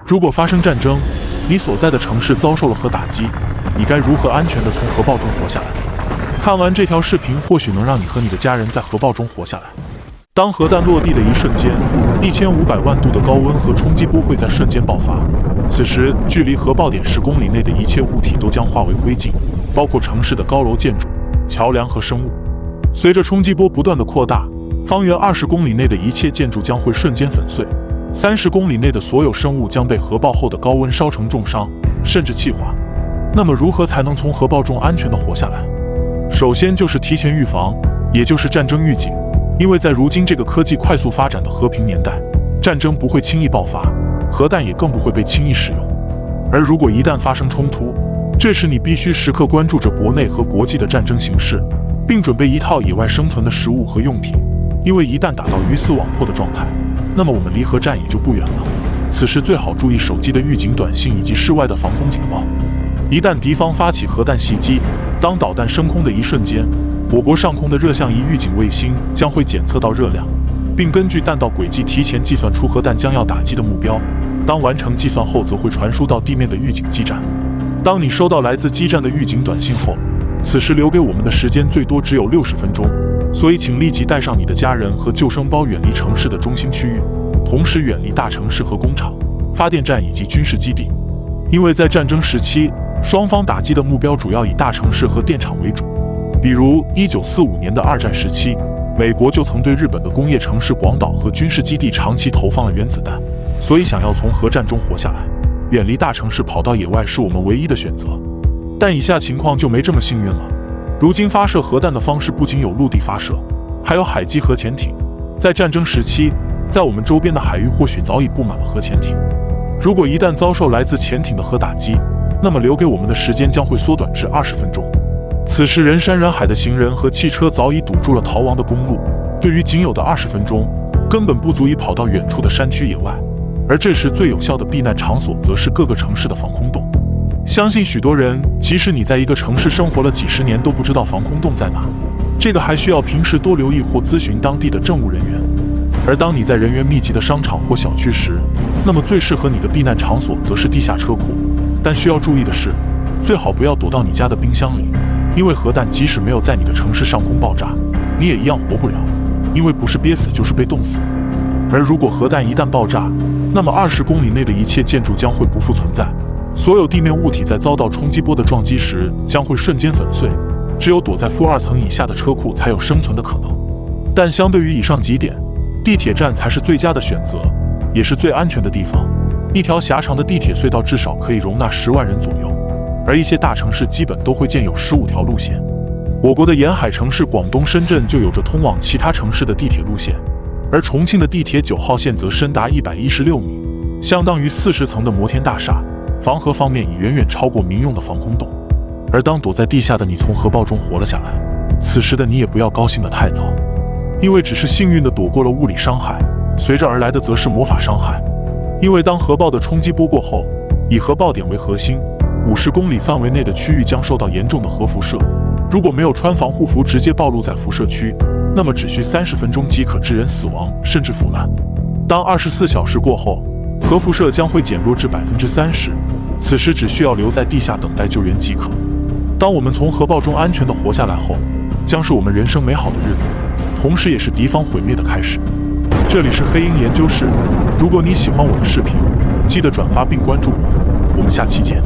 如果发生战争，你所在的城市遭受了核打击，你该如何安全地从核爆中活下来？看完这条视频，或许能让你和你的家人在核爆中活下来。当核弹落地的一瞬间，1500万度的高温和冲击波会在瞬间爆发。此时，距离核爆点10公里内的一切物体都将化为灰烬，包括城市的高楼建筑、桥梁和生物。随着冲击波不断的扩大，方圆20公里内的一切建筑将会瞬间粉碎，30公里内的所有生物将被核爆后的高温烧成重伤，甚至气化。那么，如何才能从核爆中安全地活下来？首先就是提前预防，也就是战争预警。因为在如今这个科技快速发展的和平年代，战争不会轻易爆发，核弹也更不会被轻易使用。而如果一旦发生冲突，这时你必须时刻关注着国内和国际的战争形势，并准备一套野外生存的食物和用品。因为一旦打到鱼死网破的状态，那么我们离核战也就不远了。此时最好注意手机的预警短信以及室外的防空警报。一旦敌方发起核弹袭击，当导弹升空的一瞬间，我国上空的热像仪预警卫星将会检测到热量，并根据弹道轨迹提前计算出核弹将要打击的目标。当完成计算后，则会传输到地面的预警基站。当你收到来自基站的预警短信后，此时留给我们的时间最多只有60分钟，所以请立即带上你的家人和救生包，远离城市的中心区域，同时远离大城市和工厂、发电站以及军事基地。因为在战争时期，双方打击的目标主要以大城市和电厂为主。比如1945年的二战时期，美国就曾对日本的工业城市广岛和军事基地长期投放了原子弹。所以想要从核战中活下来，远离大城市，跑到野外是我们唯一的选择。但以下情况就没这么幸运了。如今发射核弹的方式不仅有陆地发射，还有海基核潜艇。在战争时期，在我们周边的海域或许早已布满了核潜艇。如果一旦遭受来自潜艇的核打击，那么留给我们的时间将会缩短至20分钟。此时人山人海的行人和汽车早已堵住了逃亡的公路，对于仅有的20分钟，根本不足以跑到远处的山区野外。而这时最有效的避难场所，则是各个城市的防空洞。相信许多人，即使你在一个城市生活了几十年，都不知道防空洞在哪。这个还需要平时多留意或咨询当地的政务人员。而当你在人员密集的商场或小区时，那么最适合你的避难场所则是地下车库。但需要注意的是，最好不要躲到你家的冰箱里，因为核弹即使没有在你的城市上空爆炸，你也一样活不了，因为不是憋死就是被冻死。而如果核弹一旦爆炸，那么20公里内的一切建筑将会不复存在，所有地面物体在遭到冲击波的撞击时将会瞬间粉碎，只有躲在负2层以下的车库才有生存的可能。但相对于以上几点，地铁站才是最佳的选择，也是最安全的地方。一条狭长的地铁隧道至少可以容纳10万人左右，而一些大城市基本都会建有15条路线。我国的沿海城市广东深圳就有着通往其他城市的地铁路线，而重庆的地铁9号线则深达116米，相当于40层的摩天大厦。防核方面已远远超过民用的防空洞。而当躲在地下的你从核爆中活了下来，此时的你也不要高兴得太早，因为只是幸运地躲过了物理伤害，随着而来的则是魔法伤害。因为当核爆的冲击波过后，以核爆点为核心，50公里范围内的区域将受到严重的核辐射。如果没有穿防护服，直接暴露在辐射区，那么只需30分钟即可致人死亡，甚至腐烂。当24小时过后，核辐射将会减弱至30%，此时只需要留在地下等待救援即可。当我们从核爆中安全地活下来后，将是我们人生美好的日子，同时也是敌方毁灭的开始。这里是黑鹰研究室，如果你喜欢我的视频，记得转发并关注我，我们下期见。